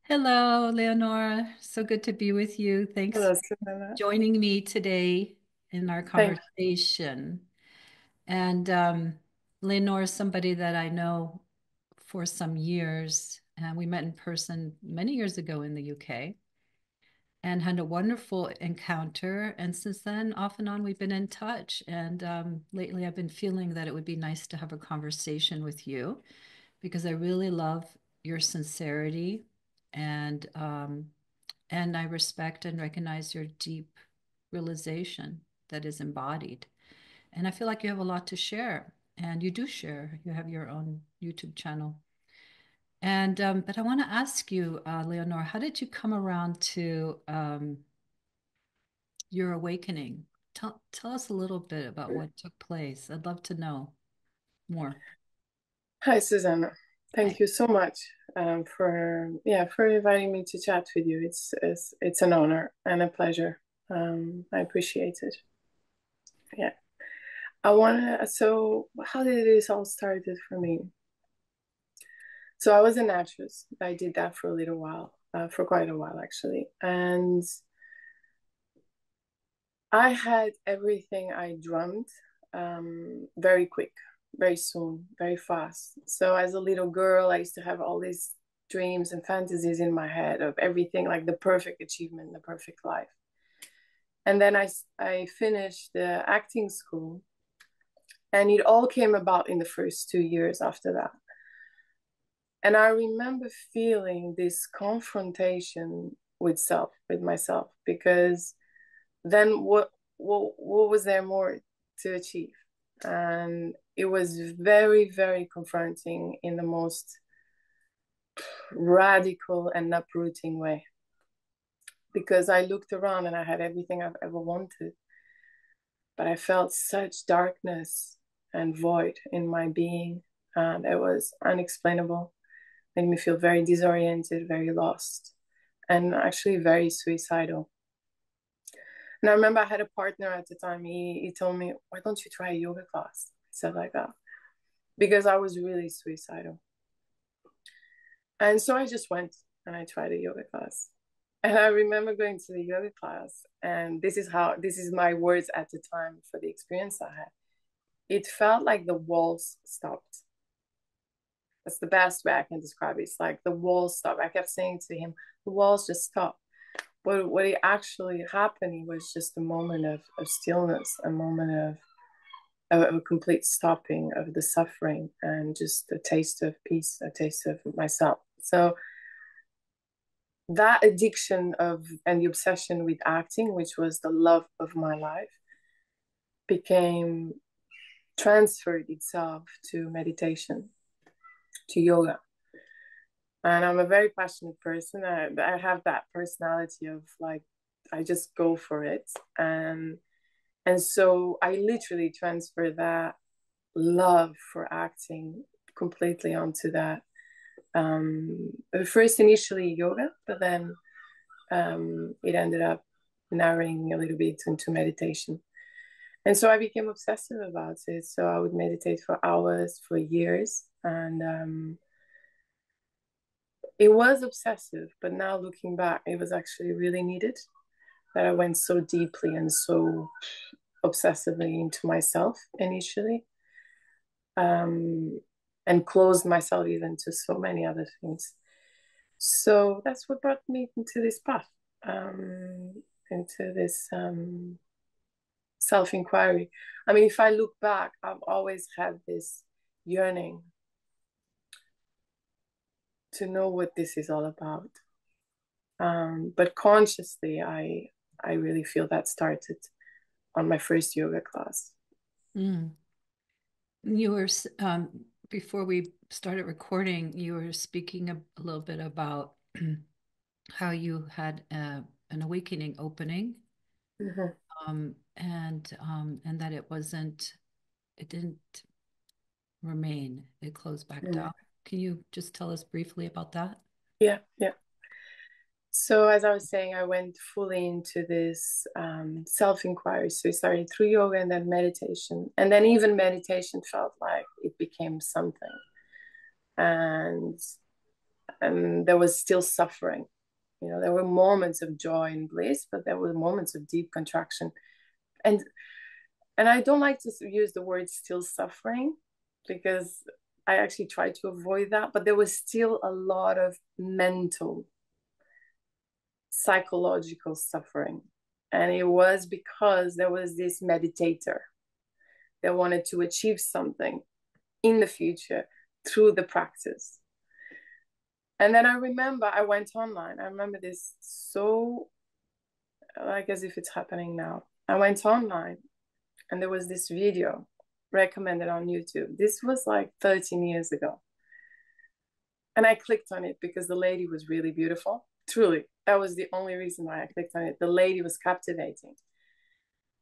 Hello, Leonora. So good to be with you. Thanks Hello, for Susanne. joining me today in our Thank conversation. And Leonora is somebody that I know for some years, and we met in person many years ago in the UK and had a wonderful encounter. And since then, off and on, we've been in touch. And lately, I've been feeling that it would be nice to have a conversation with you because I really love your sincerity and and I respect and recognize your deep realization that is embodied. And I feel like you have a lot to share, and you do share. You have your own YouTube channel. And but I want to ask you, Leonore, how did you come around to your awakening? Tell us a little bit about you. what took place. I'd love to know more. Hi, Susanna. Hi. Thank you so much for inviting me to chat with you. It's an honor and a pleasure. I appreciate it. Yeah. So how did this all started for me? So I was an actress. I did that for a little while, for quite a while actually. And I had everything I dreamed very quick, very soon, very fast. So as a little girl, I used to have all these dreams and fantasies in my head of everything like the perfect achievement, the perfect life. And then I finished the acting school, and it all came about in the first 2 years after that. And I remember feeling this confrontation with myself, because then what was there more to achieve? And it was very, very confronting in the most radical and uprooting way, because I looked around and I had everything I've ever wanted, but I felt such darkness and void in my being, and it was unexplainable. Made me feel very disoriented, very lost, and actually very suicidal. And I remember I had a partner at the time. He told me, "Why don't you try a yoga class?" I said like that, because I was really suicidal. And so I just went and I tried a yoga class. And I remember going to the yoga class, and this is my words at the time for the experience I had. It felt like the walls stopped. That's the best way I can describe it. It's like the walls stopped. I kept saying to him, the walls just stopped. But what it actually happened was just a moment of stillness, a moment of a complete stopping of the suffering, and just a taste of peace, a taste of myself. So that addiction of and the obsession with acting, which was the love of my life, became transferred itself to meditation, to yoga. And I'm a very passionate person. I have that personality of like, I just go for it. And so I literally transfer that love for acting completely onto that. First, initially yoga, but then it ended up narrowing a little bit into meditation. And so I became obsessive about it. So I would meditate for hours, for years. And it was obsessive, but now looking back, it was actually really needed, that I went so deeply and so obsessively into myself initially, um, and closed myself even to so many other things. So that's what brought me into this path, into this self inquiry. I mean, if I look back, I've always had this yearning to know what this is all about. But consciously, I really feel that started on my first yoga class. Mm. You were, before we started recording, you were speaking a little bit about how you had an awakening opening, Mm-hmm. and that it didn't remain, it closed back Mm-hmm. down. Can you just tell us briefly about that? Yeah, yeah. So as I was saying, I went fully into this self-inquiry. So it started through yoga and then meditation. And then even meditation felt like it became something. And and there was still suffering. There were moments of joy and bliss, but there were moments of deep contraction. And I don't like to use the word still suffering, because I actually tried to avoid that, but there was still a lot of mental, psychological suffering. And it was because there was this meditator that wanted to achieve something in the future through the practice. And then I remember I went online. I remember this so, like, as if it's happening now. I went online and there was this video recommended on YouTube. This was like 13 years ago. And I clicked on it because the lady was really beautiful. Truly, that was the only reason why I clicked on it. The lady was captivating.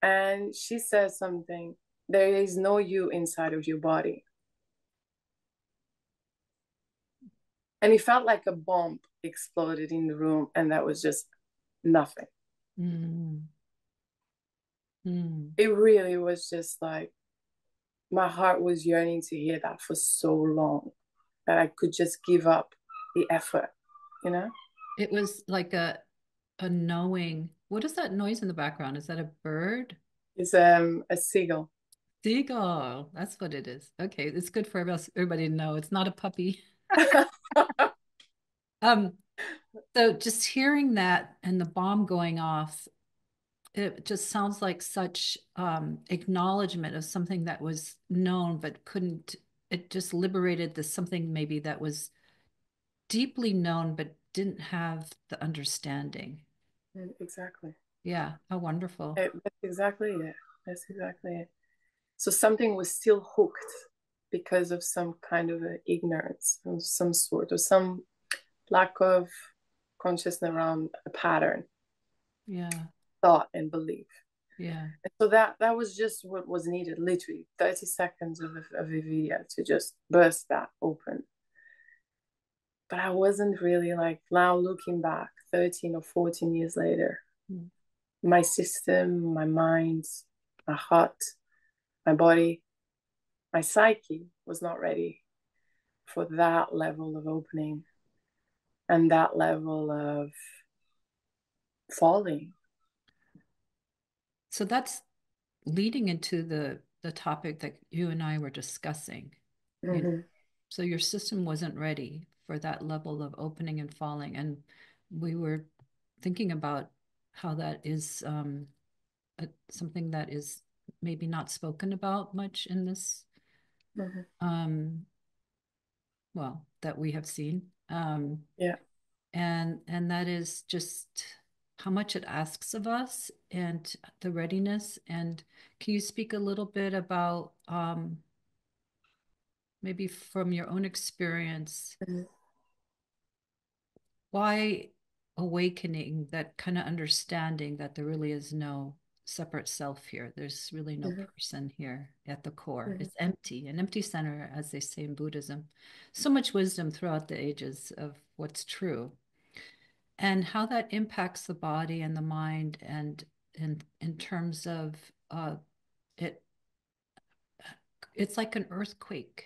And she says something: there is no you inside of your body. And it felt like a bomb exploded in the room, and that was just nothing. Mm. Mm. It really was just like, my heart was yearning to hear that for so long that I could just give up the effort, you know? It was like a knowing. What is that noise in the background? Is that a bird? It's a seagull. Seagull. That's what it is. Okay, it's good for everybody to know. It's not a puppy. Um, so just hearing that and the bomb going off, it just sounds like such acknowledgement of something that was known but couldn't. It just liberated the something maybe that was deeply known but didn't have the understanding. Exactly. Yeah, how wonderful. That's exactly it. That's exactly it. So something was still hooked because of some kind of ignorance of some sort, or some lack of consciousness around a pattern, Yeah, thought, and belief. yeah. And so that was just what was needed, literally 30 seconds of a video to just burst that open. But I wasn't really, like, now looking back 13 or 14 years later, Mm. my system, my mind, my heart, my body, my psyche was not ready for that level of opening and that level of falling. So that's leading into the topic that you and I were discussing. You know, Mm-hmm. so your system wasn't ready for that level of opening and falling, and we were thinking about how that is something that is maybe not spoken about much in this Mm-hmm. um, well, that we have seen. Yeah. And that is just how much it asks of us and the readiness. And can you speak a little bit about maybe from your own experience, Mm-hmm. why awakening that kind of understanding that there really is no separate self here? There's really no Mm-hmm. person here at the core. Mm-hmm. It's empty, an empty center, as they say in Buddhism. So much wisdom throughout the ages of what's true and how that impacts the body and the mind, and in terms of uh, it it's like an Yeah. earthquake,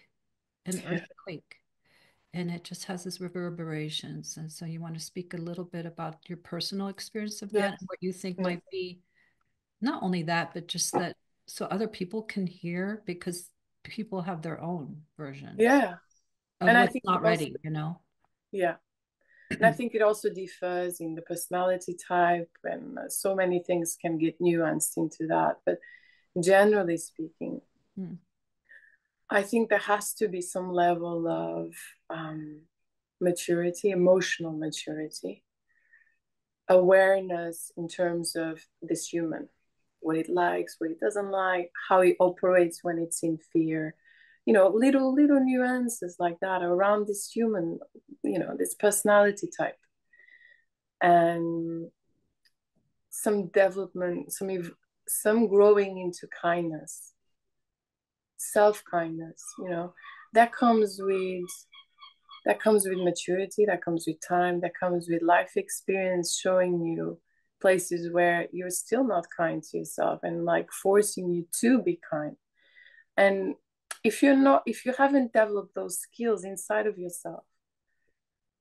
and it just has this reverberations. And so you want to speak a little bit about your personal experience of that Yes. and what you think Yes. might be not only that, but just that so other people can hear, because people have their own versions Yeah. of And I what's think not it also, ready, you know? yeah. And I think it also differs in the personality type, and so many things can get nuanced into that. But generally speaking, Mm. I think there has to be some level of maturity, emotional maturity, awareness in terms of this human, what it likes, what it doesn't like, how it operates when it's in fear. Little nuances like that around this human, this personality type, and some development, some growing into kindness, self kindness. That comes with maturity, that comes with time, that comes with life experience, showing you places where you're still not kind to yourself, and like forcing you to be kind. And if you haven't developed those skills inside of yourself,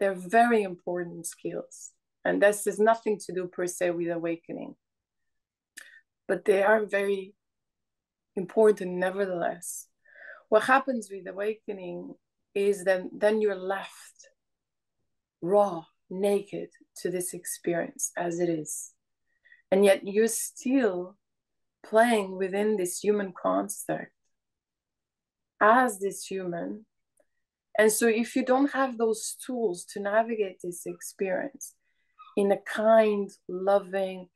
They're very important skills. And this has nothing to do per se with awakening, but they are very important nevertheless. What happens with awakening is that then you're left raw, naked to this experience as it is. And yet you're still playing within this human construct as this human. And so if you don't have those tools to navigate this experience in a kind, loving,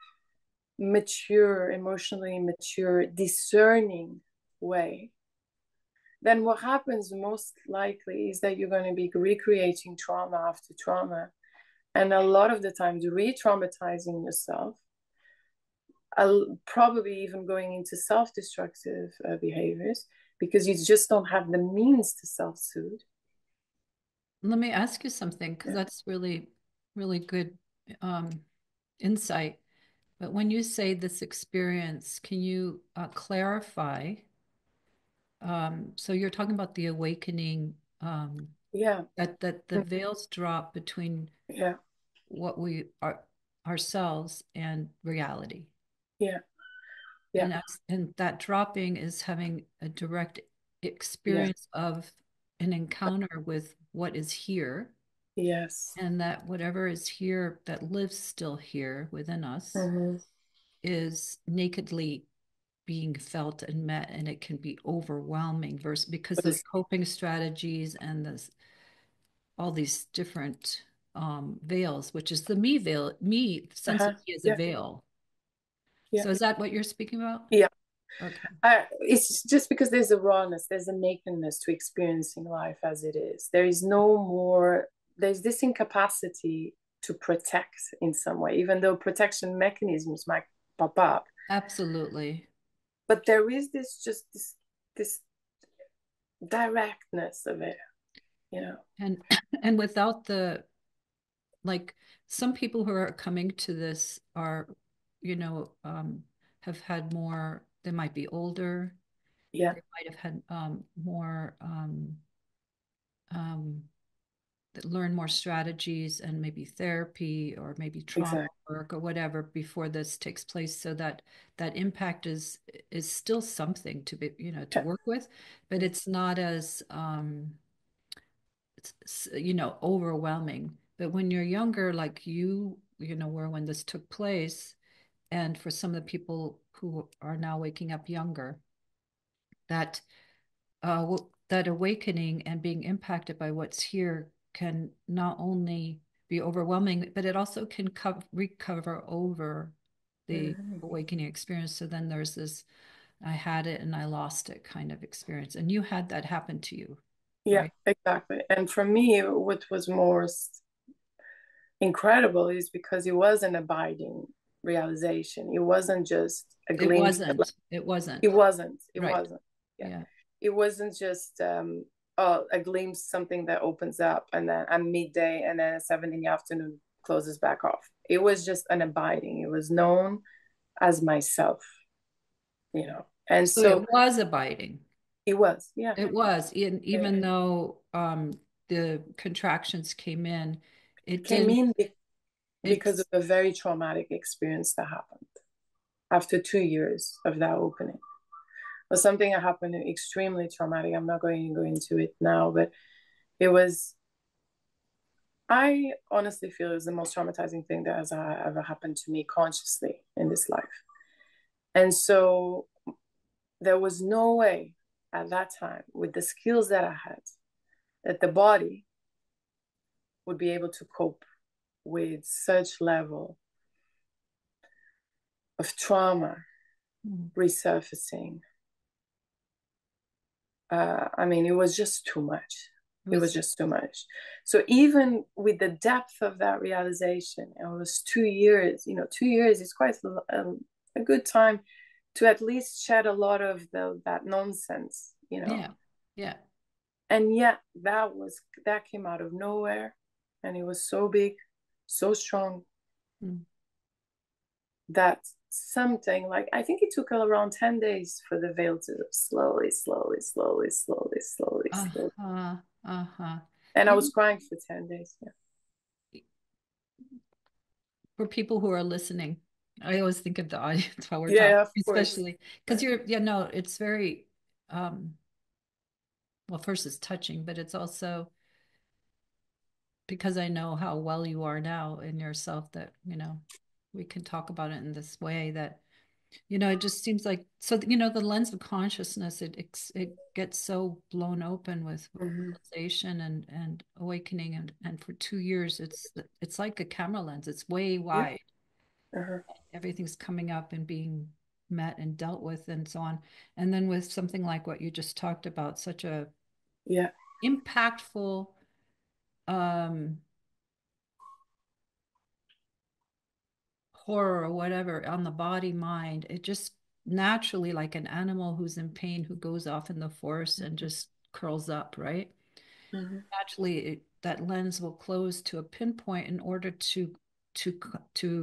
mature, emotionally mature, discerning way, then what happens most likely is that you're going to be recreating trauma after trauma. And a lot of the times, re traumatizing yourself, probably even going into self destructive behaviors because you just don't have the means to self soothe. Let me ask you something, because Yeah. that's really, really good um, insight. But when you say this experience, can you clarify? So you're talking about the awakening, Yeah. that the veils drop between Yeah. what we are ourselves and reality. Yeah. Yeah. And that dropping is having a direct Yeah. experience of an encounter with what is here, Yes. and that whatever is here that lives still here within us Mm-hmm. is nakedly being felt and met, and it can be overwhelming versus because the coping strategies and this all these different veils, which is the me veil, me sense of Uh-huh. me as a Yeah. veil. Yeah. So is that what you're speaking about? Yeah. Okay. It's just because there's a rawness, there's a nakedness to experiencing life as it is. There is no more, there's this incapacity to protect in some way, even though protection mechanisms might pop up. Absolutely. But there is this directness of it, you know. And and without the like some people who are coming to this are, you know, have had more, they might be older, Yeah, they might have had more um that learn more strategies and maybe therapy or maybe trauma exactly. work or whatever before this takes place, so that that impact is still something to be, you know, to Yeah. work with, but it's not as you know, overwhelming. But when you're younger, like you know, where when this took place, and for some of the people who are now waking up younger, that that awakening and being impacted by what's here can not only be overwhelming, but it also can recover over the Mhm. awakening experience. So then there's this I had it and I lost it kind of experience. And you had that happen to you, Yeah, right? exactly. And for me, what was most incredible is because it was an abiding realization. It wasn't just a It glimpse. wasn't. It wasn't. It wasn't. It Right. wasn't. Yeah. Yeah. It wasn't just a glimpse, something that opens up and then at midday and then at 7 in the afternoon closes back off. It was just an abiding. It was known as myself, you know. And So so it was abiding. it was, yeah. It was, Yeah. even though the contractions came in, it Came didn't, in because of it's, a very traumatic experience that happened after 2 years of that opening. Was something that happened extremely traumatic. I'm not going to go into it now, but it was, I honestly feel it was the most traumatizing thing that has ever happened to me consciously in this life. And so there was no way at that time, with the skills that I had, that the body would be able to cope with such level of trauma resurfacing. I mean, it was just too much. it It was was, just too much. So even with the depth of that realization, it was 2 years. You know, 2 years is quite a good time to at least shed a lot of that nonsense. You know, yeah, yeah. and yet that came out of nowhere, and it was so big, so strong Mm. that something like I think it took around 10 days for the veil to slowly, slowly, slowly, slowly, slowly, slowly. Uh-huh, uh-huh. And I was You, crying for 10 days. Yeah. for people who are listening. I always think of the audience while we're talking, Yeah, of course. especially because yeah, no, it's very, um, well, first it's touching, but it's also because I know how well you are now in yourself that, we can talk about it in this way that, it just seems like, so, the lens of consciousness, it gets so blown open with Hmm. realization and awakening. And for 2 years, it's like a camera lens. It's way Yeah. wide. Uh-huh. Everything's coming up and being met and dealt with and so on. And then with something like what you just talked about, such a Yeah. impactful, um, horror or whatever on the body mind, it just naturally, like an animal who's in pain who goes off in the forest and just curls up, right? Hmm. Naturally, that lens will close to a pinpoint in order to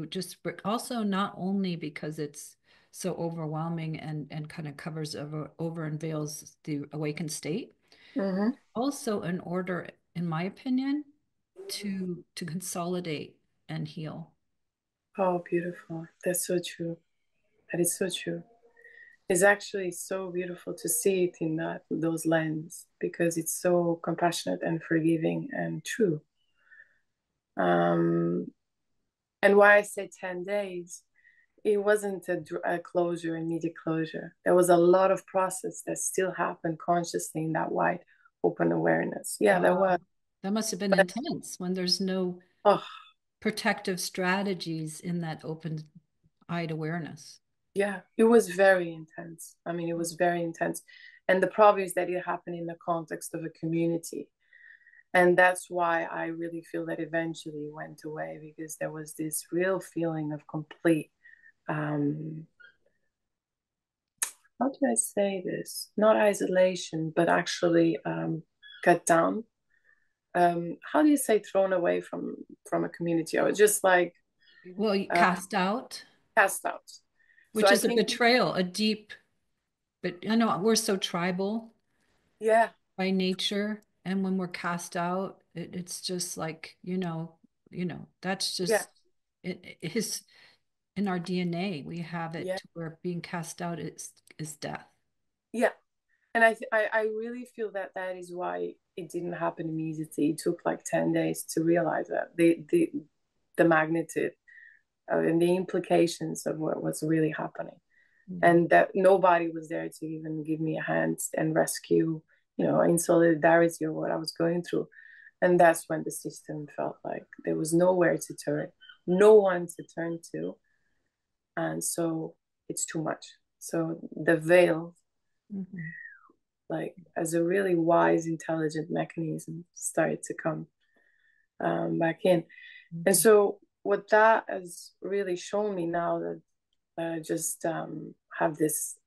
just also, not only because it's so overwhelming and kind of covers over and veils the awakened state, Hmm. also in order, in my opinion, to consolidate and heal. Oh, beautiful. That's so true. That is so true. It's actually so beautiful to see it in those lens because it's so compassionate and forgiving and true. Um, and why I say 10 days, it wasn't a closure, immediate closure. There was a lot of process that still happened consciously in that wide open awareness. Yeah, there was. Wow. That must have been But intense when there's no oh, protective strategies in that open-eyed awareness. yeah, it was very intense. I mean, it was very intense. And the problem is that it happened in the context of a community. And that's why I really feel that eventually it went away because there was this real feeling of complete, um, how do I say this? Not isolation, but actually cut down. How do you say thrown away from a community or just like Well, uh, cast out, cast out? So which I is a think, betrayal, a deep, but I know we're so tribal yeah, by nature. And when we're cast out, it's just like, that's yeah, just his in our DNA. We have it yeah, to where being cast out is death. yeah. And I really feel that that is why it didn't happen immediately. It took like 10 days to realize that the magnitude and the implications of what was really happening. Yeah. And that nobody was there to even give me a hand and rescue, in solidarity of what I was going through. And that's when the system felt like there was nowhere to turn, no one to turn to. And so it's too much. So the veil, Mhm. like as a really wise, intelligent mechanism, started to come back in. And Mhm. so what that has really shown me now that I just have this,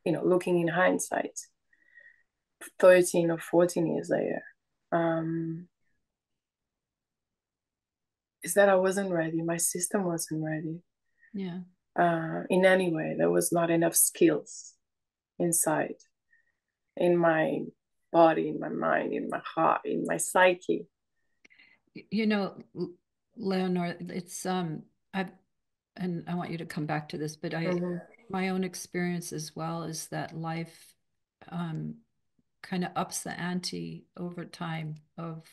looking in hindsight, 13 or 14 years later, um, is that I wasn't ready. My system wasn't ready. Yeah. In any way, there was not enough skills inside, in my body, in my mind, in my heart, in my psyche. You know, Leonor, I and I want you to come back to this, but Mm-hmm. my own experience as well is that life um kind of ups the ante over time of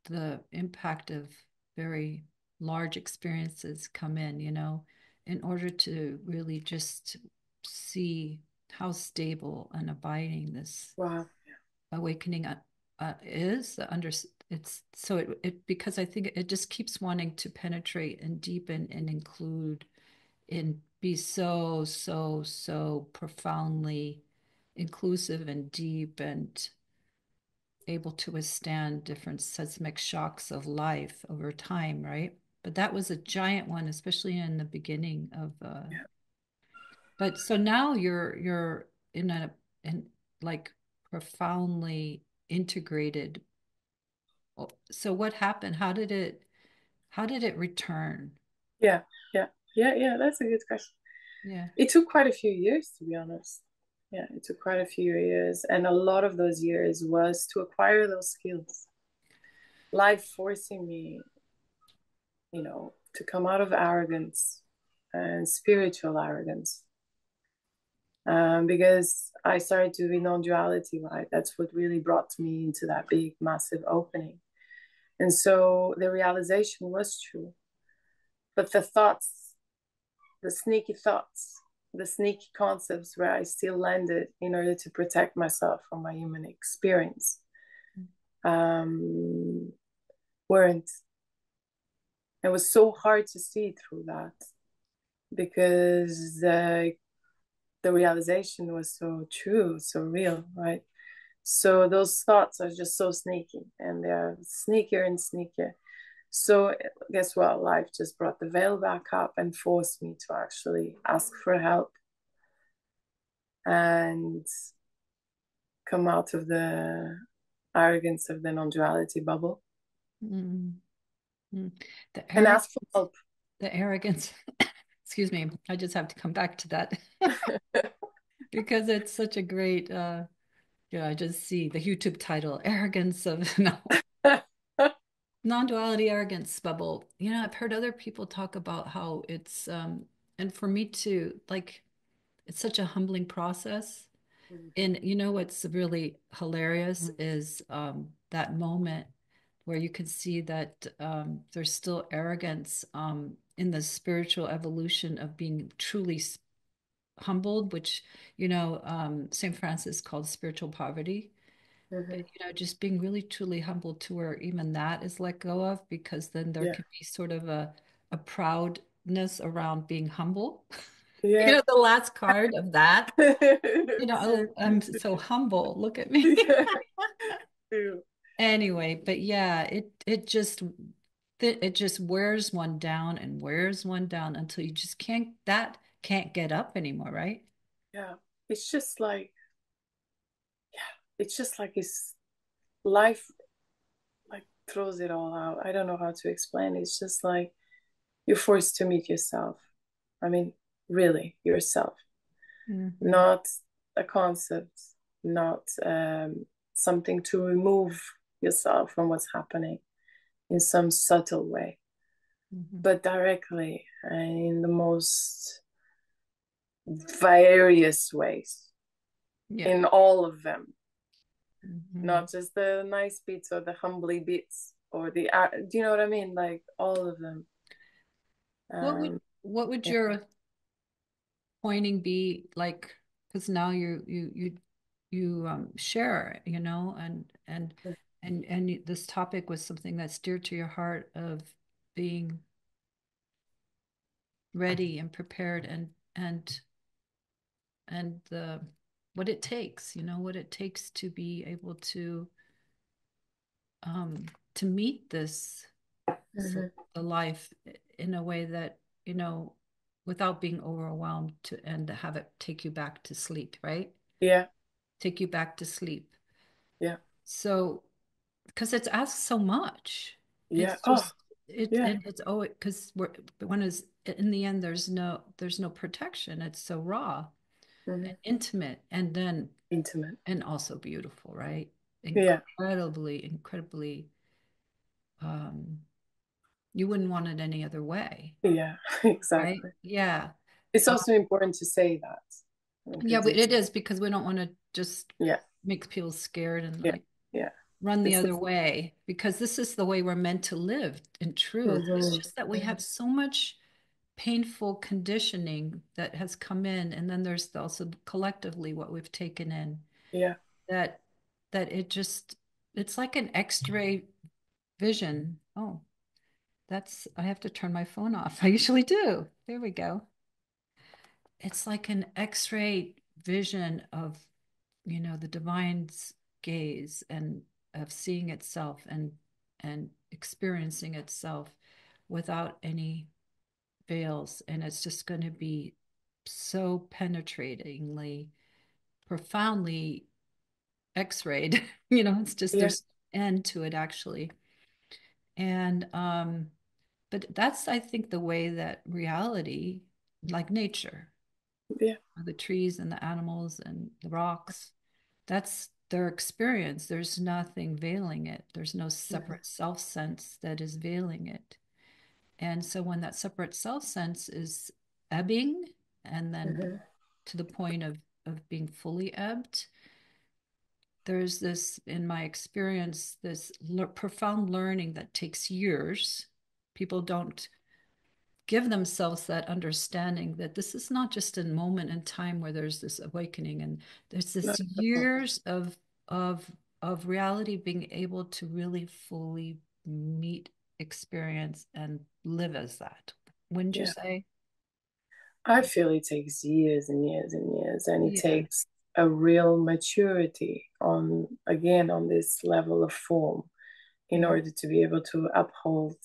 the impact of very large experiences come in order to really just see how stable and abiding this Wow. awakening is under it's so it because I think it just keeps wanting to penetrate and deepen and include and be so profoundly inclusive and deep and able to withstand different seismic shocks of life over time, right? But that was a giant one, especially in the beginning of Yeah. but so now you're in like profoundly integrated. So what happened? How did it return? Yeah. Yeah. Yeah. Yeah. That's a good question. Yeah. It took quite a few years, to be honest. Yeah, it took quite a few years. And a lot of those years was to acquire those skills. life forcing me, to come out of arrogance and spiritual arrogance. Because I started to be non-duality, right? That's what really brought me into that big, massive opening. And so the realization was true. But the thoughts, the sneaky thoughts, the sneaky concepts where I still landed in order to protect myself from my human experience, um, weren't. It was so hard to see through that because the realization was so true, so real, right? So those thoughts are just so sneaky, and they're sneakier and sneakier. So guess what? Life just brought the veil back up and forced me to actually ask for help and come out of the arrogance of the non-duality bubble Mm, mm. The and ask for arrogance, help. the arrogance. Excuse me. I just have to come back to that because it's such a great yeah, I just see the YouTube title, Arrogance of no, Non-duality arrogance bubble. You know, I've heard other people talk about how it's and for me too, like it's such a humbling process. And you know what's really hilarious is that moment where you can see that there's still arrogance in the spiritual evolution of being truly humbled, which, St. Francis called spiritual poverty. Mm-hmm. Just being really truly humbled to where even that is let go of, because then there Yeah, can be sort of a proudness around being humble. yeah. The last card of that. True. Oh, I'm so humble. Look at me. Yeah, true. Anyway, but yeah, it just wears one down and wears one down until you just can't get up anymore, right? Yeah. It's just like, it's life like throws it all out. I don't know how to explain it. It's just like you're forced to meet yourself. I mean, really, yourself, Hmm. not a concept, not something to remove yourself from what's happening in some subtle way, Hmm. but directly and in the most various ways, Yeah. in all of them, Hmm. not just the nice bits or the humbly bits or do you know what I mean? Like all of them. What would Um, what would yeah. your pointing be like? Because now you share, and this topic was something that's dear to your heart of being ready and prepared and the what it takes, what it takes to be able um to meet this Mhm. the life in a way that, without being overwhelmed and have it take you back to sleep, right? Yeah, Take you back to sleep. yeah, So, because it's asked so much. yeah. It's Oh, just it yeah. and it's always because we're one is in the end there's no protection. It's so raw Hmm. and intimate, Intimate. and also beautiful, right? Yeah, Incredibly, um, you wouldn't want it any other way, yeah, right? exactly. Yeah. It's Uh, also important to say that yeah, because it's, it is because we don't want to just yeah, make people scared and yeah, like yeah. run the It's other way, because this is the way we're meant to live in truth. It's hmm just that we have so much painful conditioning that has come in, and then there's also collectively what we've taken in yeah, that it's like an x-ray vision. Oh, I have to turn my phone off. I usually do. There we go. It's like an x-ray vision of, the divine's gaze and of seeing itself and experiencing itself without any veils. And it's just going to be so penetratingly, profoundly x-rayed. It's just yeah, there's end to it actually. And but that's, I think, the way that reality, like nature, yeah, the trees and the animals and the rocks, that's their experience. There's nothing veiling it. There's no Mhm. separate self sense that is veiling it. And so when that separate self sense is ebbing and then Mhm. to the point of being fully ebbed, there's this, in my experience, this profound learning that takes years. People don't give themselves that understanding that this is not just a moment in time where there's this awakening, and there's this Not at all. years of of reality being able to really fully meet, experience, and live as that. Wouldn't you Yeah. say? I feel it takes years and years and years, and it Yeah. takes a real maturity on, again, on this level of form in Yeah. order to be able to uphold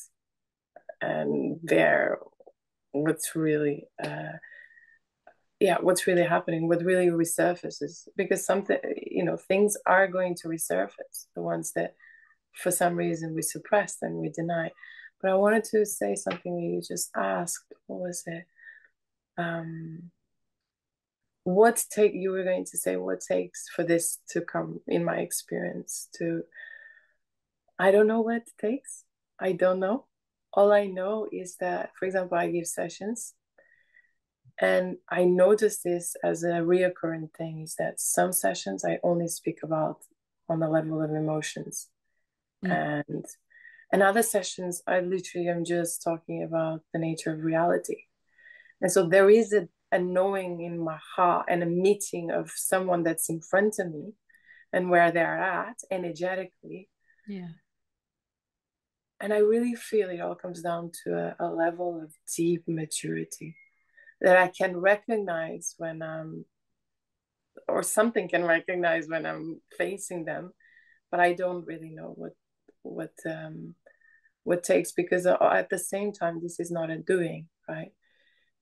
and bear what's really yeah, what's really happening, what really resurfaces, because something, things are going to resurface, the ones that for some reason we suppressed and we deny. But I wanted to say something that you just asked. What was it? um what take you were going to say, what takes for this to come, in my experience, to, I don't know what it takes. I don't know. All I know is that, for example, I give sessions, and I notice this as a reoccurring thing, is that some sessions I only speak about on the level of emotions, Mm. and other sessions I literally am just talking about the nature of reality. And so there is a knowing in my heart and a meeting of someone that's in front of me and where they're at energetically. Yeah. And I really feel it all comes down to a level of deep maturity that I can recognize when I'm, or something can recognize when I'm facing them, but I don't really know what what takes, because at the same time, this is not a doing, right?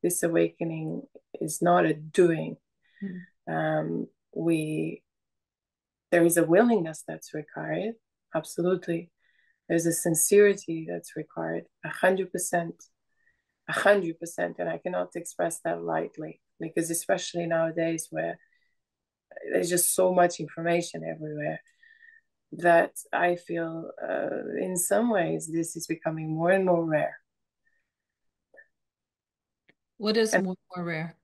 This awakening is not a doing. Mm. We There is a willingness that's required, absolutely. There's a sincerity that's required, 100%, 100%, and I cannot express that lightly, because especially nowadays where there's just so much information everywhere, that I feel in some ways this is becoming more and more rare. What is And more rare?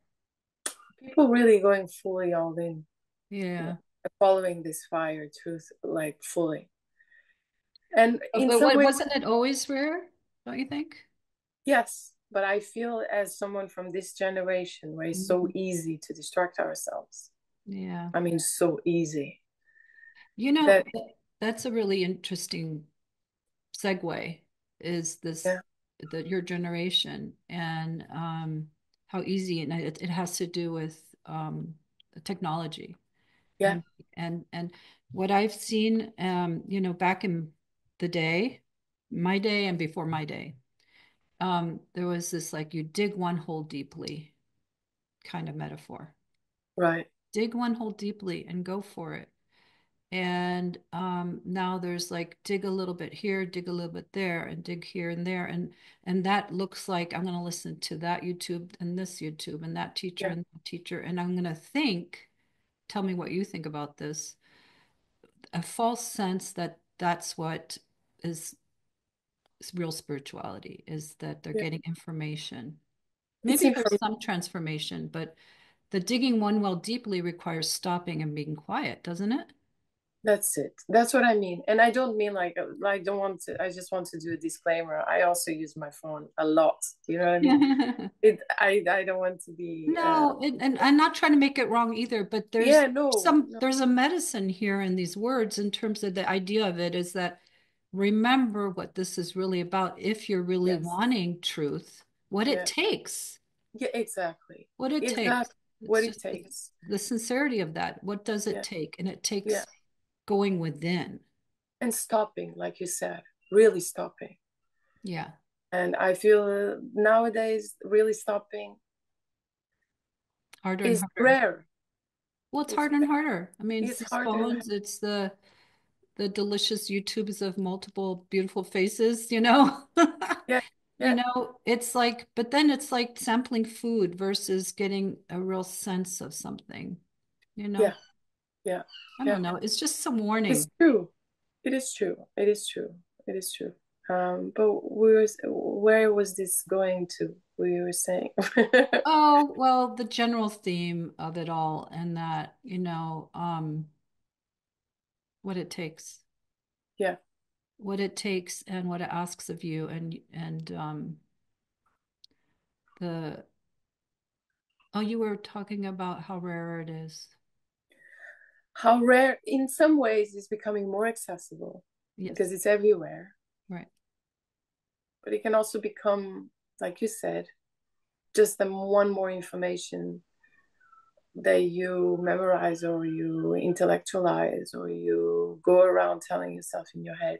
people really going fully all in, Yeah. following this fire truth like fully. And in But some what ways, wasn't it always rare? Don't you think? yes, but I feel as someone from this generation where it's so Mhm. easy to distract ourselves. Yeah. I mean, so easy You know, that, that's a really interesting segue, is this yeah, that your generation and how easy, and it has to do with technology yeah, and and what I've seen, back in the day, my day and before my day, there was this like you dig one hole deeply kind of metaphor. right, Dig one hole deeply and go for it. And now there's like dig a little bit here, dig a little bit there, and dig here and there, and that looks like I'm going to listen to that YouTube and this YouTube and that teacher yeah. and that teacher, and I'm going to think. Tell me what you think about this. A false sense that that's what is real spirituality, is that they're Yeah. getting information. It's Maybe there's information. some transformation, but the digging one well deeply requires stopping and being quiet, doesn't it? That's it. That's what I mean. And I don't mean like, I don't want to, I just want to do a disclaimer. I also use my phone a lot. Do you know what I mean? I don't want to be, No, and I'm not trying to make it wrong either, but yeah, no, no, there's a medicine here in these words in terms of the idea of it is that remember what this is really about if you're really yes, wanting truth, what it yeah, takes, yeah, exactly. what it takes. Exactly It's what it just takes. the sincerity of that. What does it Yeah, take? And it yeah. takes going within. And stopping, like you said, really stopping. Yeah. And I feel nowadays, really stopping Harder and is harder. rare. Well, it's It's harder and harder. I mean, it's it's these harder and phones, it's the delicious YouTubes of multiple beautiful faces, you know? yeah, You yeah, know, it's like, but then it's like sampling food versus getting a real sense of something, you yeah, know? Yeah. I Yeah. don't know. It's just some It's warning. true. It is true. It is true. It is true. But where was this going to? We were saying. Oh, well, the general theme of it all, and that, what it takes, Yeah. and what it asks of you, and the oh, you were talking about how rare it is. How rare, in some ways, is becoming more accessible because Yes, it's everywhere. right. But it can also become, like you said, just the one more information that you memorize or you intellectualize or you go around telling yourself in your head.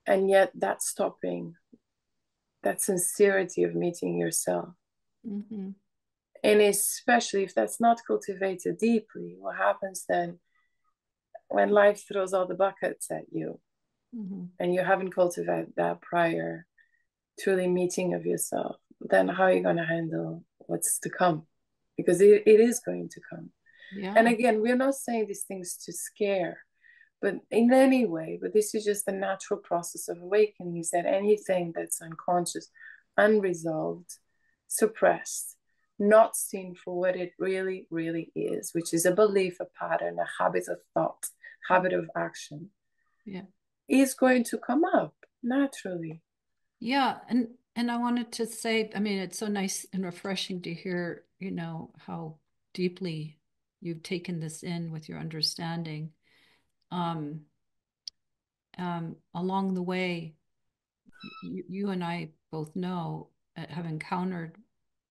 And yet that's stopping that sincerity of meeting yourself. Mm-hmm. And especially if that's not cultivated deeply, what happens then when life throws all the buckets at you Mm-hmm. and you haven't cultivated that prior truly meeting of yourself, then how are you going to handle what's to come? Because it is going to come. And Yeah. again, we're not saying these things to scare, but in any way, but this is just the natural process of awakening, is that anything that's unconscious, unresolved, suppressed, not seen for what it really, really is, which is a belief, a pattern, a habit of thought, habit of action, Yeah. is going to come up naturally. Yeah, and I wanted to say, I mean, it's so nice and refreshing to hear, how deeply you've taken this in with your understanding. Um, Along the way, you and I both know, have encountered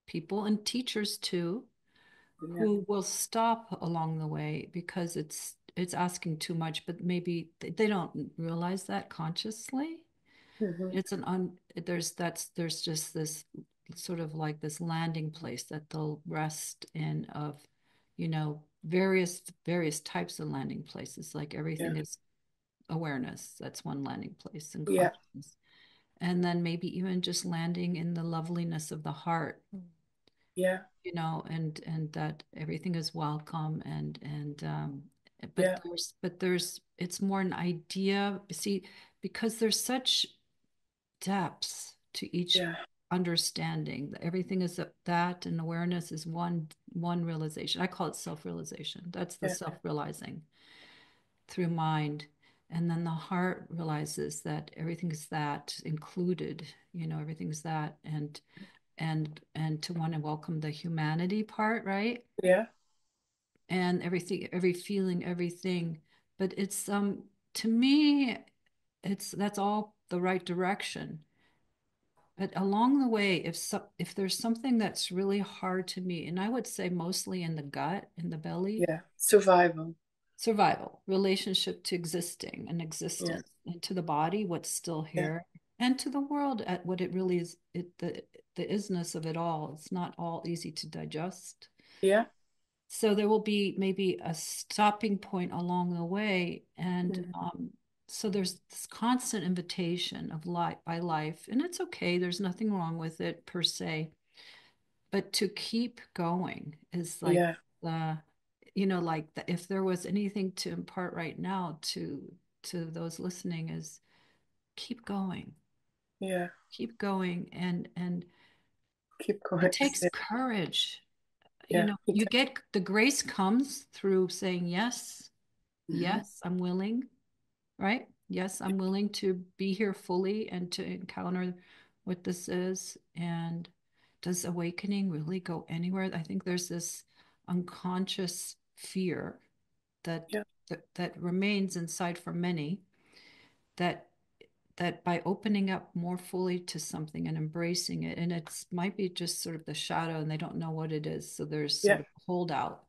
people and teachers too, Yeah. who will stop along the way because it's asking too much, but maybe they don't realize that consciously. Mm-hmm. It's an un there's just this sort of like this landing place that they'll rest in of, various types of landing places. Like Yeah. everything is awareness. That's one landing place, and Yeah. consciousness. And then maybe even just landing in the loveliness of the heart, Yeah. and that everything is welcome, and but Yeah. there's it's more an idea. See, because there's such depths to each Yeah. understanding. Everything is that, and awareness is one realization. I call it self-realization. That's the Yeah. self-realizing through mind. And then the heart realizes that everything is that included, everything's that, and to want to welcome the humanity part, right? Yeah. And everything, every feeling, everything. But it's to me, it's that's all the right direction. But along the way, if there's something that's really hard to meet, and I would say mostly in the gut, in the belly, Yeah. Survival. survival, relationship to existing and Yeah. existence, and to the body, what's still Yeah. here, and to the world at what it really is, the isness of it all. It's not all easy to digest. Yeah. So there will be maybe a stopping point along the way, and Mm-hmm. so there's this constant invitation of life by life, and it's okay. There's nothing wrong with it per se, but to keep going is like Yeah. the, if there was anything to impart right now to those listening is keep going, Yeah. keep going, and Keep it going. takes courage. Yeah. You get the grace comes through saying yes. Mm-hmm. Yes, I'm willing, right? Yes, I'm willing to be here fully and to encounter what this is. And does awakening really go anywhere? I think there's this unconscious fear that Yeah. that remains inside for many, that by opening up more fully to something and embracing it, and it's might be just sort of the shadow and they don't know what it is, so there's sort Yeah. of a holdout,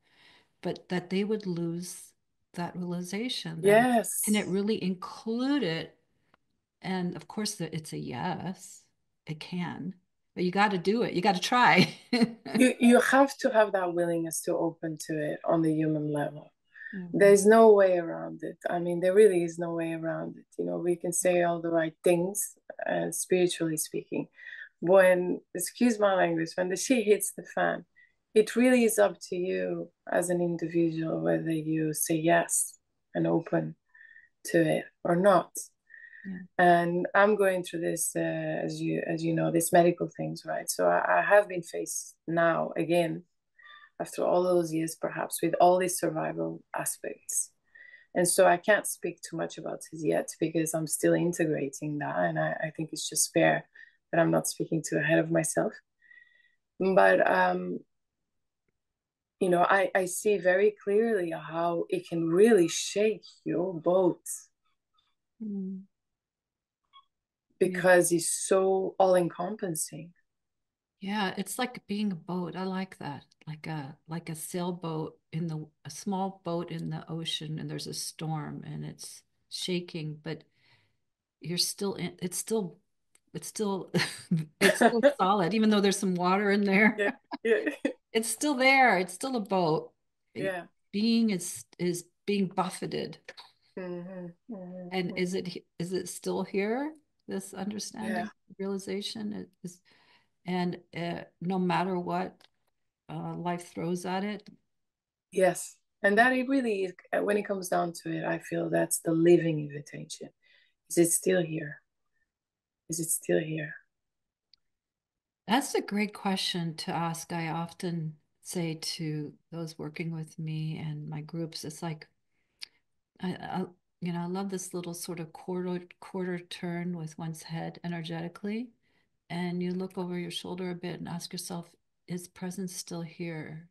but that they would lose that realization that can it Yes. really include it. And of course that it's a yes, it can, but you got to do it, you got to try. You have to have that willingness to open to it on the human level. Mhm. There's no way around it. I mean, there really is no way around it. We can say all the right things, spiritually speaking. When, excuse my language, when the shit hits the fan, it really is up to you as an individual whether you say yes and open to it or not. Yeah. And I'm going through this, as you know, these medical things, right? So I have been faced now again after all those years, perhaps with all these survival aspects. And so I can't speak too much about it yet because I'm still integrating that, and I think it's just fair that I'm not speaking too ahead of myself. But I see very clearly how it can really shake your boat Mm. Yeah. because it's so all encompassing. Yeah, it's like being a boat. I like that. Like a sailboat in the a small boat in the ocean and there's a storm and it's shaking, but you're still in it's still it's still solid, even though there's some water in there. Yeah, yeah, It's still there. It's still a boat. yeah. Being is being buffeted. Mm-hmm, mm-hmm, And mm-hmm. is it still here? This Yeah, understanding, realization is, and no matter what life throws at it. yes. And that it really is, when it comes down to it, I feel that's the living invitation. Is it still here? Is it still here? That's a great question to ask. I often say to those working with me and my groups, it's like I I love this little sort of quarter turn with one's head energetically, and you look over your shoulder a bit and ask yourself, is presence still here?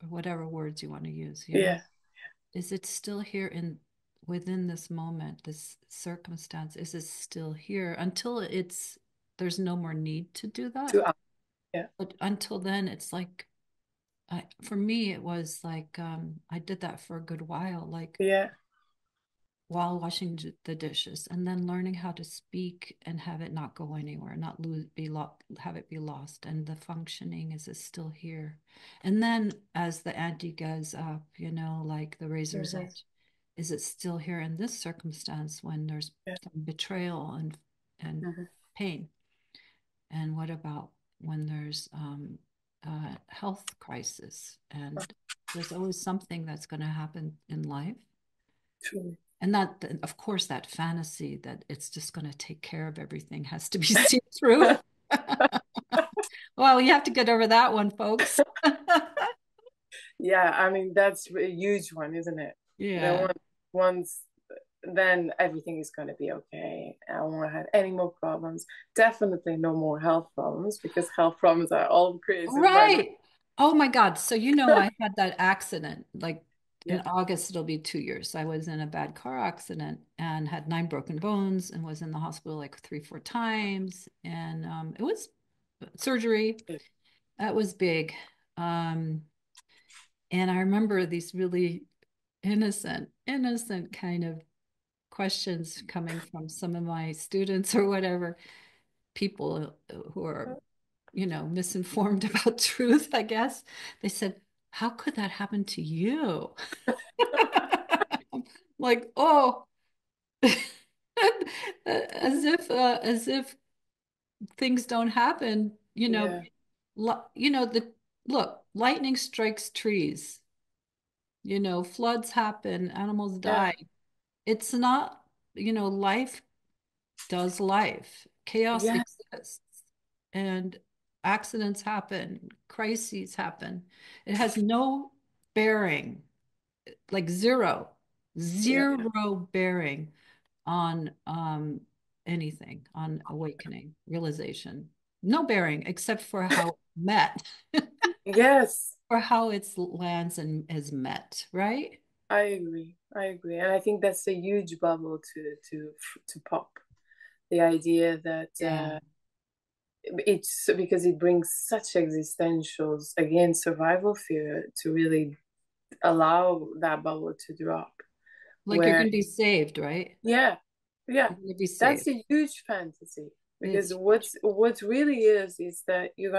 Or whatever words you want to use, Yeah. is it still here in within this moment, this circumstance? Is it still here until there's no more need to do that? To yeah. But until then, it's like for me, it was like I did that for a good while, like Yeah. while washing the dishes, and then learning how to speak and have it not go anywhere, not lose, have it be lost, and the functioning is still here. And then as the ante goes up, like the razor's Mm-hmm. edge, is it still here in this circumstance when there's Yeah. some betrayal and Mm-hmm. pain? And what about when there's health crisis? And there's always something that's going to happen in life. Truly. And that, of course, that fantasy that it's just going to take care of everything has to be seen through. Well, you have to get over that one, folks. Yeah, I mean that's a huge one, isn't it? The Yeah. one once then everything is going to be okay. I won't have any more problems. Definitely no more health problems because health problems are all created by the Right. Oh my God. So, I had that accident. Like in yeah, August, it'll be 2 years. I was in a bad car accident and had 9 broken bones and was in the hospital like 3, 4 times. And it was surgery. That was big. Um, and I remember these really innocent kind of questions coming from some of my students or whatever, people who are, misinformed about truth, I guess. They said, how could that happen to you? Like, oh, as if things don't happen, yeah, the look, lightning strikes trees, floods happen, animals yeah, die. It's not, life does life. Chaos yeah, exists and accidents happen, crises happen. It has no bearing, like yeah, zero bearing on anything, on awakening, realization. No bearing except for how it met, yes. or how its lands and is met, right? I agree. I agree, and I think that's a huge bubble to pop. The idea that Yeah. it's because it brings such existentials again, survival fear to really allow that bubble to drop. Like you're Where going to be saved, right? yeah, yeah, You're going to be that's saved. a huge fantasy because It's what really is that you're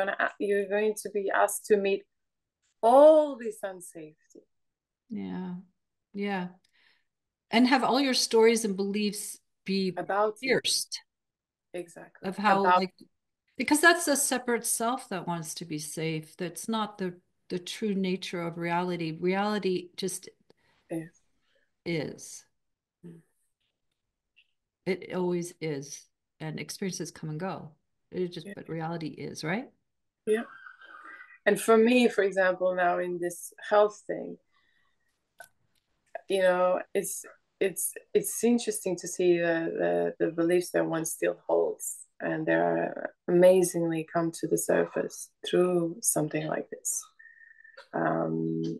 going to be asked to meet all this unsafety yeah. Yeah. And have all your stories and beliefs be about it pierced exactly of how, about like, because that's a separate self that wants to be safe. That's not the true nature of reality. Reality just Yes. is. It always is. And experiences come and go. It just, Yeah. but reality is, right? Yeah. And for me, for example, now in this health thing, it's interesting to see the beliefs that one still holds, and they're amazingly come to the surface through something like this. Um,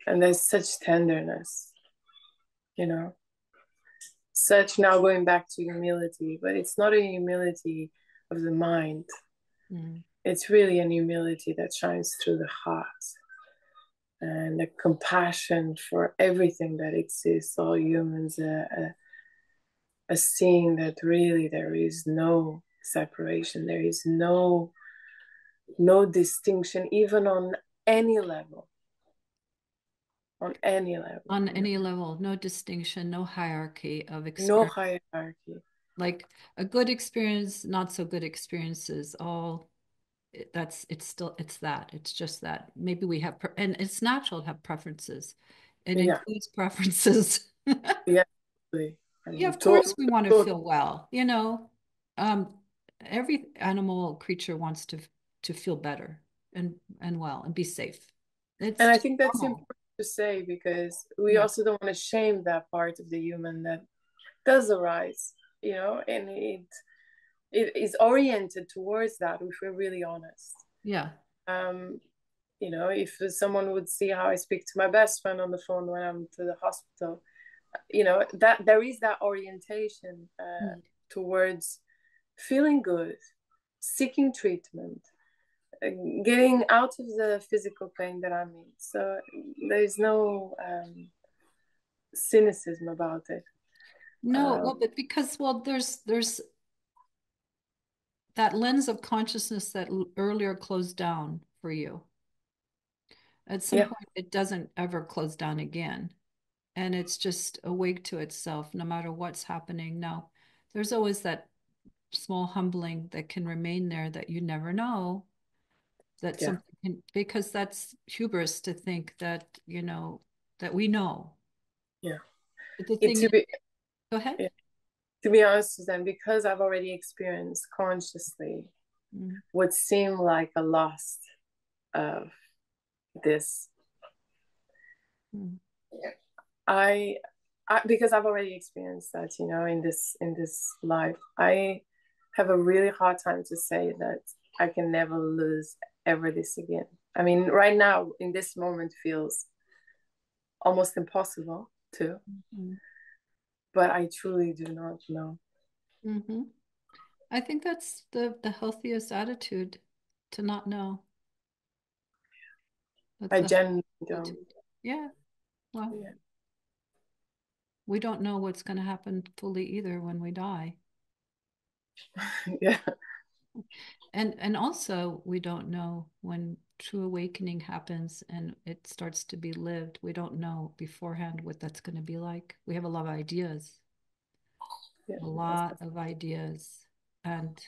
and there's such tenderness, you know, such now going back to humility, but it's not a humility of the mind. Mm. It's really an humility that shines through the heart and a compassion for everything that exists, all humans, a seeing that really there is no separation, there is no distinction, even on any level, On any level, no distinction, no hierarchy of no experience. hierarchy. Like a good experience, not so good experiences, all that's it's still it's that. It's just that. Maybe we have and it's natural to have preferences. It Yeah, includes preferences. yeah, Yeah, and of course we want to to, feel well, you know. Um, every animal creature wants to feel better and well and be safe. It's and I just think that's normal. important to say because we Yeah. also don't want to shame that part of the human that does arise, and it is oriented towards that if we're really honest. Yeah. um if someone would see how I speak to my best friend on the phone when I'm to the hospital, that there is that orientation Mm. towards feeling good, seeking treatment, uh, getting out of the physical pain that I'm in. So there's no cynicism about it. No, um, well, but because well, there's that lens of consciousness that earlier closed down for you. At some yeah, point, it doesn't ever close down again. And it's just awake to itself no matter what's happening. Now, there's always that small humbling that can remain there that you never know that yeah, something can, because that's hubris to think that, that we know. yeah. But the it thing to is, be go ahead. yeah. To be honest, Suzanne, because I've already experienced consciously Mm, what seemed like a loss of this, mm, I, because I've already experienced that, in this life, I have a really hard time to say that I can never lose ever this again. I mean, right now in this moment feels almost impossible to, mm, but I truly do not know. mm-hmm. I think that's the healthiest attitude to not know. That's I the genuinely don't. attitude. Yeah. Well, Yeah. we don't know what's going to happen fully either when we die. Yeah. And also we don't know when true awakening happens and it starts to be lived. We don't know beforehand what that's going to be like. We have a lot of ideas, Yeah. a lot of ideas, and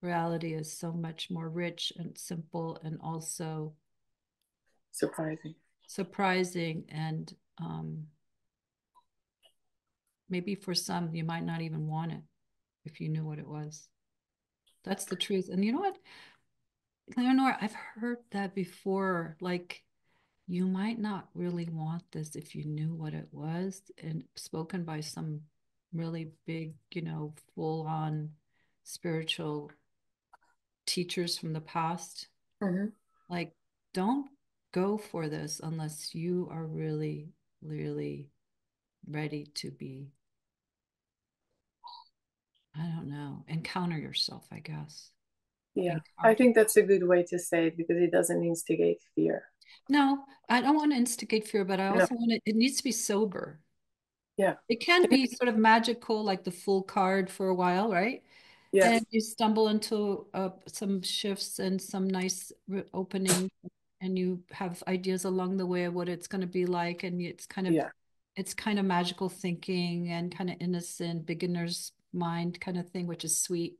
reality is so much more rich and simple and also Surprising. surprising and maybe for some you might not even want it if you knew what it was. That's the truth. And you know what, Leonor, I've heard that before. Like, you might not really want this if you knew what it was, and spoken by some really big, full on spiritual teachers from the past. Mm-hmm. Like, don't go for this unless you are really, really ready to be, I don't know, encounter yourself, I guess. Yeah. I Encounter. think that's a good way to say it because it doesn't instigate fear. No, I don't want to instigate fear, but I No. also want it needs to be sober. Yeah. It can be sort of magical, like the full card for a while, right? Yes. And you stumble into some shifts and some nice opening, and you have ideas along the way of what it's going to be like, and Yeah. it's kind of magical thinking and kind of innocent beginner's mind kind of thing, which is sweet.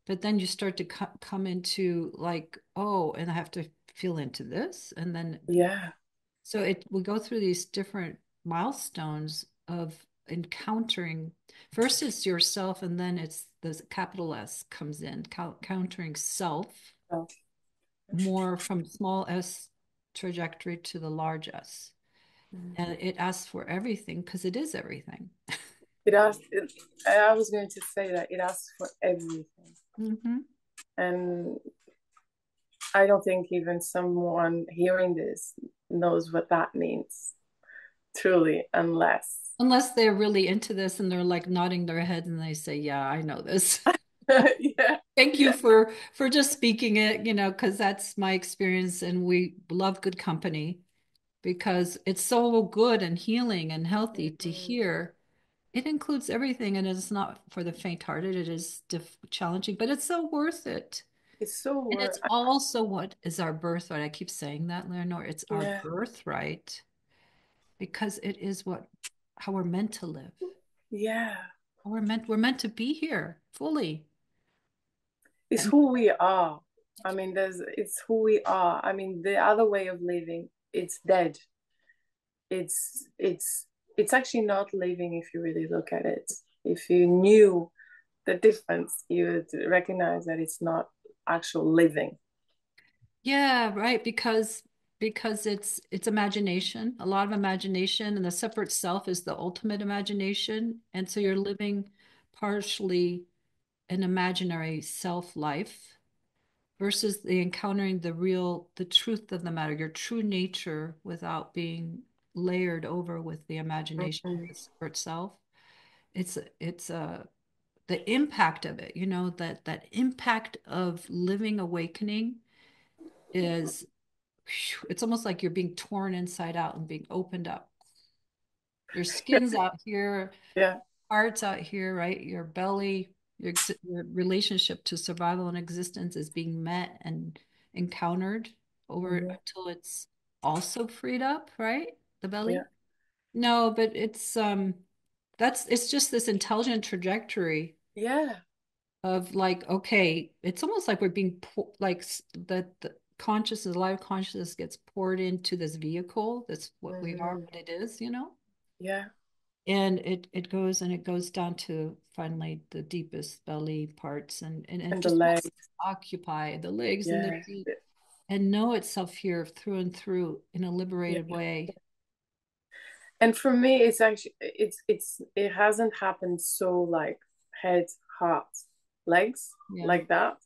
But then you start to come into like, oh, and I have to feel into this, and then Yeah. so it we go through these different milestones of encountering. First it's yourself, and then it's the capital S comes in, countering self, Oh, more from small s trajectory to the large S. And it asks for everything because it is everything. it asks. I was going to say that it asks for everything, Mm-hmm. and I don't think even someone hearing this knows what that means truly, unless. Unless they're really into this and they're like nodding their head and they say, "Yeah, I know this." Yeah, Thank you yeah. for just speaking it, because that's my experience, and we love good company because it's so good and healing and healthy to Mhm. hear. It includes everything, and it's not for the faint-hearted. It is challenging, but it's so worth it. It's so And worth. it's also what is our birthright. I keep saying that, Leonor. It's our Yeah, birthright because it is what how we're meant to live. yeah. We're meant to be here fully. It's And who we are. I mean, it's who we are. I mean, the other way of living, it's dead. It's actually not living if you really look at it. If you knew the difference, you would recognize that it's not actual living. yeah, right, because it's imagination, a lot of imagination, and the separate self is the ultimate imagination. And so you're living partially an imaginary self life versus the encountering the truth of the matter, your true nature without being layered over with the imagination of Mhm. the separate self. It's the impact of it, that impact of living awakening is it's almost like you're being torn inside out and being opened up. Your skin's out here, Yeah. heart's out here, right? Your belly, your relationship to survival and existence is being met and encountered over Mhm. until it's also freed up, right? The Yeah. belly. No, but it's just this intelligent trajectory Yeah. of like, okay, it's almost like we're being like that the consciousness, light of consciousness gets poured into this vehicle. That's what we are, Mhm. what it is. Yeah. And it goes down to finally the deepest belly parts, and it And the just wants legs. to occupy the legs and the Yeah. feet and know itself here through and through in a liberated Yeah. way. And for me, it's actually it hasn't happened so like head, heart, legs Yeah. like that.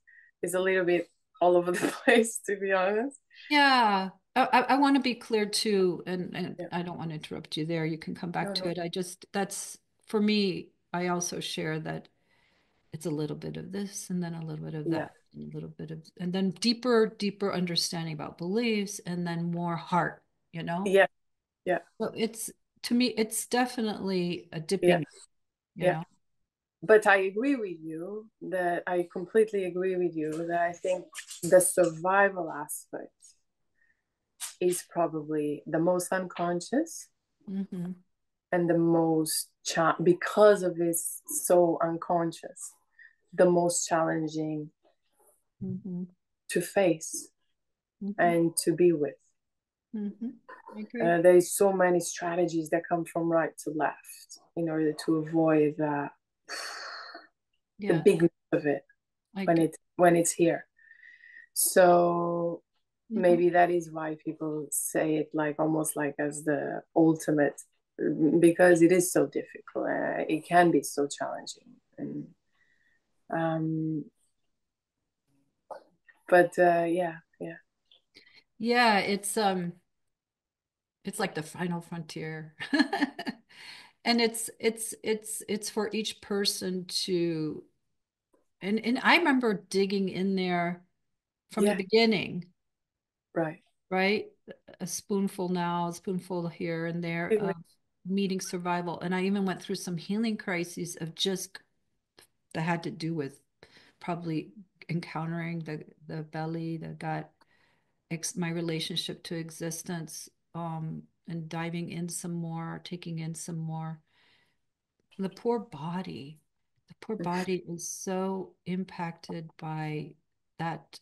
It's a little bit all over the place, to be honest. Yeah. I want to be clear too, and Yeah. I don't want to interrupt you there. You can come back No, to no. it. That's for me. I also share that it's a little bit of this and then a little bit of Yeah. that, and a little bit of, and then deeper understanding about beliefs, and then more heart, you know? Yeah. Yeah. So to me, it's definitely a Yeah. dipping, you Yeah. know? But I agree with you that I completely agree with you that I think the survival aspect is probably the most unconscious Mm-hmm. and the most because of it's so unconscious, the most challenging Mm-hmm. to face Mm-hmm. and to be with. Mm-hmm. I agree. There's so many strategies that come from right to left in order to avoid the Yeah, bigness of it I when get. it's here. So Mm-hmm. maybe that is why people say it like almost like as the ultimate, because it is so difficult. It can be so challenging, and um, but yeah, yeah, Yeah, it's like the final frontier. And it's for each person to, and I remember digging in there from the yeah, beginning, right. right? A spoonful now, a spoonful here and there of meeting survival. And I even went through some healing crises of just that had to do with probably encountering the belly, the gut, my relationship to existence, and diving in some more, taking in some more. The poor body, the poor body is so impacted by that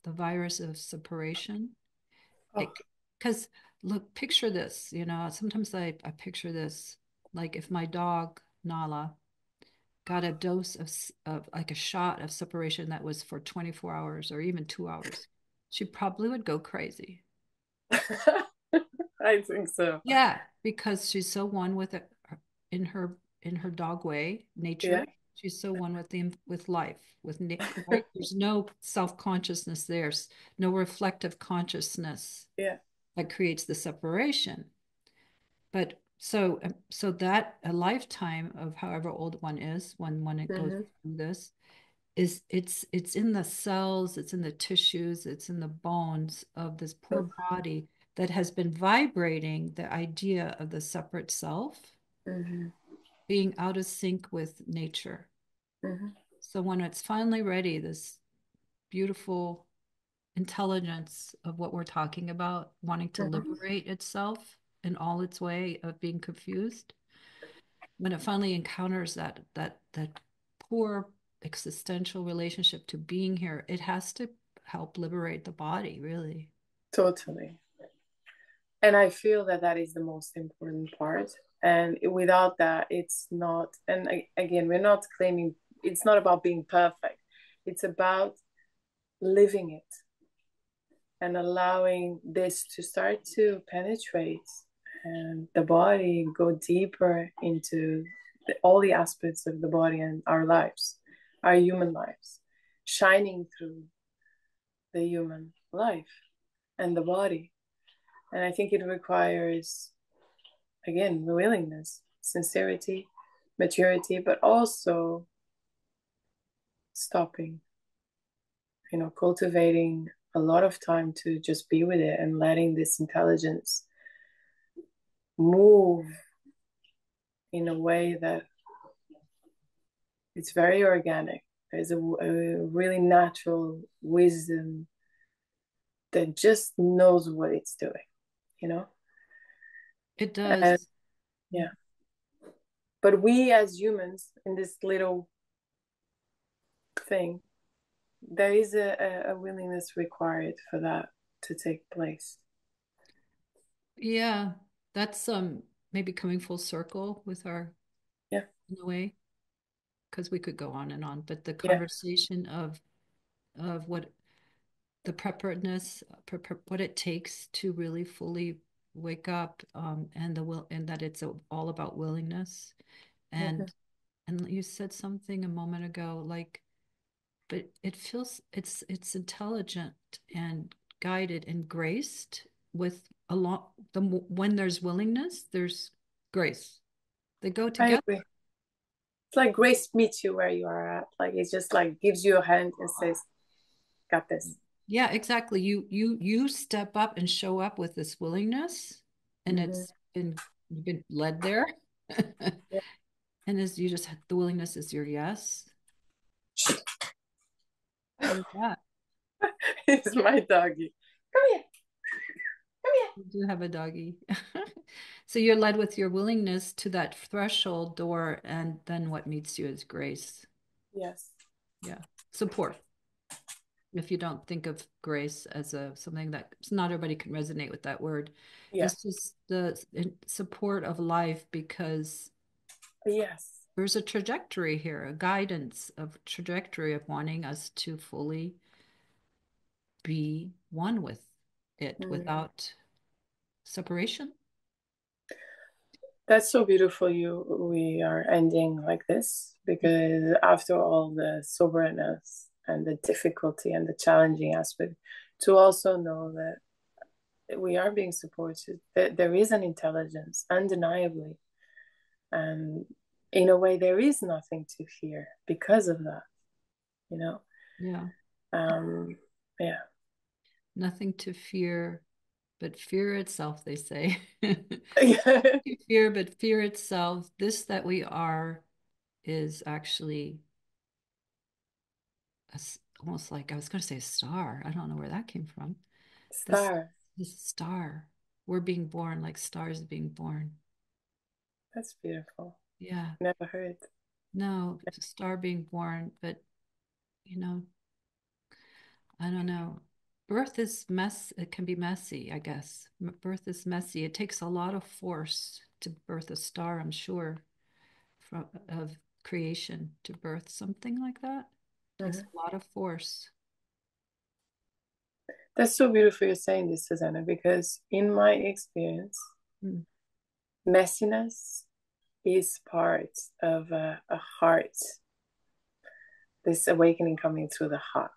the virus of separation. Oh. It because look, picture this, sometimes I picture this like if my dog Nala got a dose of like a shot of separation that was for 24 hours or even 2 hours, she probably would go crazy. I think so. Yeah, because she's so one with it in her dog way, Yeah, nature. She's so one with life, with Nick, right? There's no self-consciousness there, no reflective consciousness yeah. that creates the separation. But so that a lifetime of however old one is when it goes Mm-hmm. through this is it's in the cells, it's in the tissues, it's in the bones of this poor body that has been vibrating the idea of the separate self Mm-hmm. being out of sync with nature. Mm-hmm. So when it's finally ready, this beautiful intelligence of what we're talking about, wanting to Mm-hmm. liberate itself in all its way of being confused, when it finally encounters that poor existential relationship to being here, it has to help liberate the body, really. Totally. And I feel that that is the most important part. And without that, it's not. And again, we're not claiming it's not about being perfect. It's about living it and allowing this to start to penetrate and the body go deeper into all the aspects of the body and our lives, our human lives, shining through the human life and the body. And I think it requires, again, willingness, sincerity, maturity, but also stopping, cultivating a lot of time to just be with it and letting this intelligence move in a way that it's very organic. There's a really natural wisdom that just knows what it's doing, you know? It And does. yeah. But we as humans in this little thing, there is a willingness required for that to take place. Yeah, that's maybe coming full circle with our Yeah. in a way, because we could go on and on, but the Yeah. conversation of what the preparedness, what it takes to really fully wake up, and the will, and that it's all about willingness. Mm-hmm. And you said something a moment ago, like, but it feels it's intelligent and guided and graced with a lot. When there's willingness, there's grace. They go I together. agree. It's like grace meets you where you are at. Like it's just like gives you a hand and says, got this. Yeah, exactly. You step up and show up with this willingness, and Mm-hmm. it's been you've been led there. Yeah. And as you just the willingness is your yes. What is that? It's my doggy. Come here. Come here. You do have a doggy. So you're led with your willingness to that threshold door, and then what meets you is grace. Yes. Yeah. Support. If you don't think of grace as a something that not everybody can resonate with that word, Yeah. it's just the support of life because Yes. there's a trajectory here, a guidance of trajectory of wanting us to fully be one with it Mm. without separation. That's so beautiful. We are ending like this because after all the soberness and the difficulty and the challenging aspect, to also know that we are being supported, that there is an intelligence, undeniably. And in a way, there is nothing to fear because of that, you know? Yeah. Um, yeah. Nothing to fear but fear itself, they say. Yeah. Fear, but fear itself. This that we are is actually almost like I was going to say a star. I don't know where that came from. This Star. this star. We're being born like stars being born. That's beautiful. Yeah. Never heard. No, star being born, but you know, I don't know. Birth is mess. It can be messy, I guess. Birth is messy. It takes a lot of force to birth a star, I'm sure, from of creation to birth something like that. It takes Mhm. a lot of force. That's so beautiful you're saying this, Susanna, because in my experience, Mm, messiness is part of a heart, this awakening coming through the heart.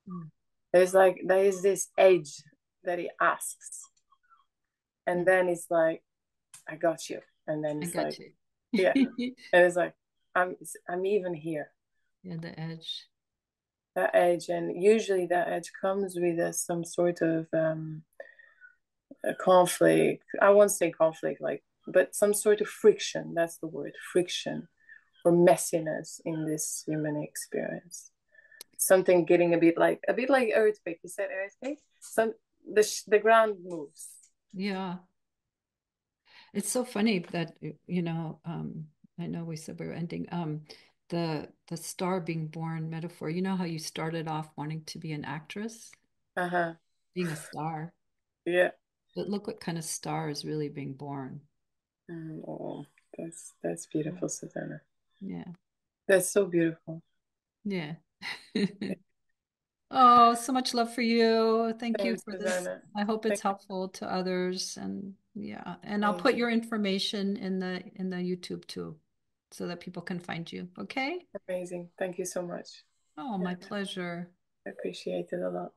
mm, There is this edge that he asks, and mm. then it's like, I got you. And then I it's got like, you. yeah. And it's like, I'm even here. Yeah, the edge. That edge, and usually that edge comes with some sort of a conflict. I won't say conflict, like, but some sort of friction. That's the word, friction or messiness in this human experience. Something getting a bit like earthquake. You said earthquake. The ground moves. Yeah. It's so funny that I know we said we were ending the star being born metaphor. You know how you started off wanting to be an actress, Uh huh. being a star, Yeah. but look what kind of star is really being born. Oh, that's beautiful, Susanna. Yeah. That's so beautiful. Yeah. Oh, so much love for you. Thank you Thanks, for this. Susanna. I hope it's Thank helpful to others. And yeah, and I'll put Amazing. your information in the YouTube too, so that people can find you. Okay? Amazing. Thank you so much. Oh, Yeah, my pleasure. I appreciate it a lot.